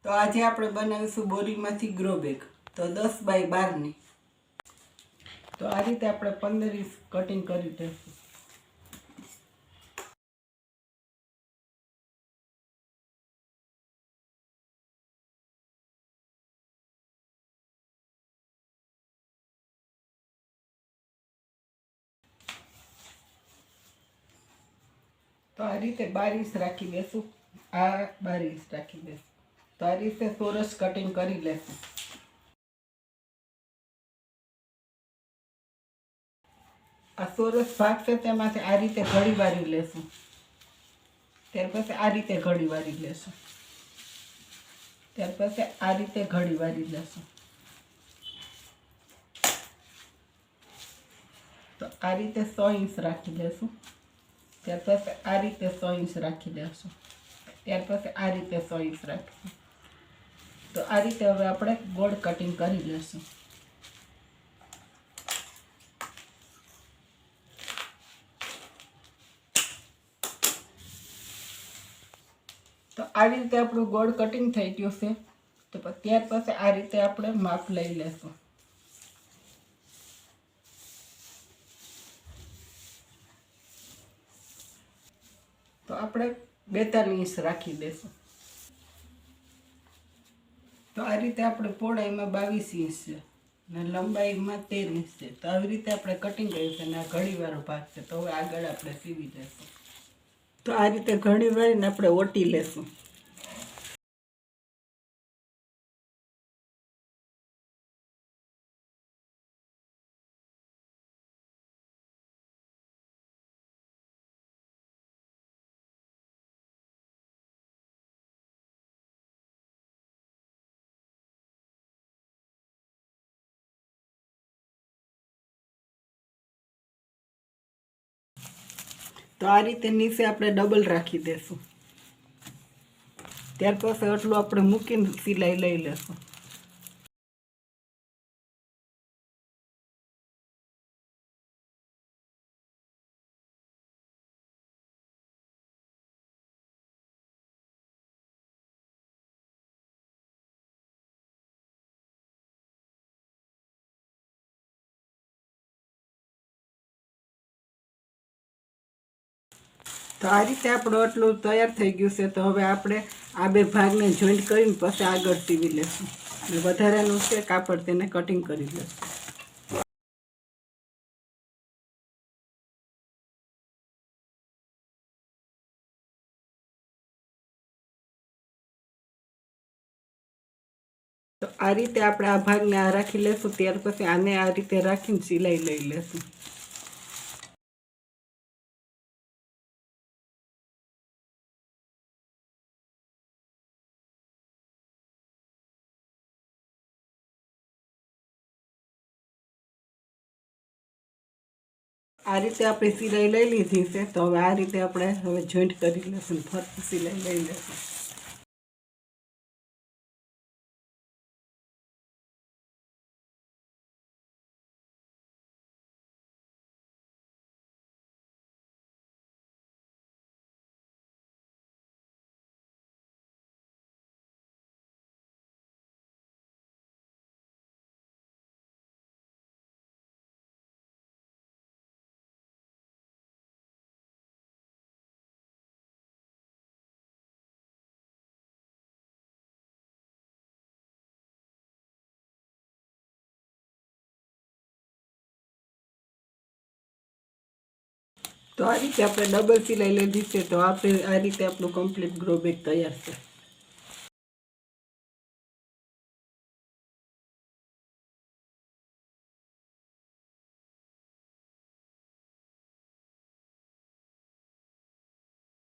તો આજે આપણે બનાવીશું બોરીમાંથી ગ્રો બેગ, તો 10 બાય 12ની. તો આ રીતે આપણે 15 ઇંચ કટિંગ કરી દઈશું. તો આ રીતે 12 ઇંચ રાખી દેશું. આ 12 ઇંચ રાખી દેશું. તો આ રીતે ચોરસ કટિંગ કરી લેશું. આ ચોરસ ભાગ છે તેમાંથી આ રીતે ઘડી વારી લેશું. ત્યાર પછી આ રીતે ઘડી વારી લેશું. ત્યાર પછી આ રીતે ઘડી વારી લેશું. તો આ રીતે 100 ઇંચ રાખી લેશું. ત્યાર પછી આ રીતે 100 ઇંચ રાખી લેશું. ત્યાર પછી આ રીતે 100 ઇંચ રાખીશું. તો આ રીતે હવે આપણે ગોળ કટિંગ કરી લેશું. તો આ રીતે આપણું ગોળ કટિંગ થઈ ગયું છે. તો ત્યાર પછી આ રીતે આપણે માપ લઈ લેશું. તો આપણે 42 ઇંચ રાખી દેશું. તો આ રીતે આપણે પહોળાઈમાં 22 ઇંચ છે અને લંબાઈમાં 13 ઇંચ છે. તો આવી રીતે આપણે કટિંગ કર્યું છે અને આ ઘડીવાળો ભાગ છે. તો હવે આગળ આપણે સીવી લેશું. તો આ રીતે ઘડી વાળીને આપણે ઓટી લેશું. તો આ રીતે નીચે આપણે ડબલ રાખી દેશું. ત્યાર પછી એટલું આપણે મૂકીને સિલાઈ લઈ લેશું. તો આ રીતે આપણું આટલું તૈયાર થઈ ગયું છે. તો હવે આપણે આ બે ભાગને જોઈન્ટ કરીને પછી આગળ સીવી લેશું. અને વધારાનું છે કાપડ તેને કટિંગ કરી લેશું. તો આ રીતે આપણે આ ભાગને આ રાખી લેશું. ત્યાર પછી આને આ રીતે રાખીને સિલાઈ લઈ લેશું. આ રીતે આપણે સિલાઈ લઈ લીધી છે. તો હવે આ રીતે આપણે હવે જોઈન્ટ કરી લઈશું. ફરતી સિલાઈ લઈ લઈશું. તો આ રીતે આપણે ડબલ સિલાઈ લીધી છે. તો આપણે આ રીતે આપણું કમ્પ્લીટ ગ્રો બેગ તૈયાર છે.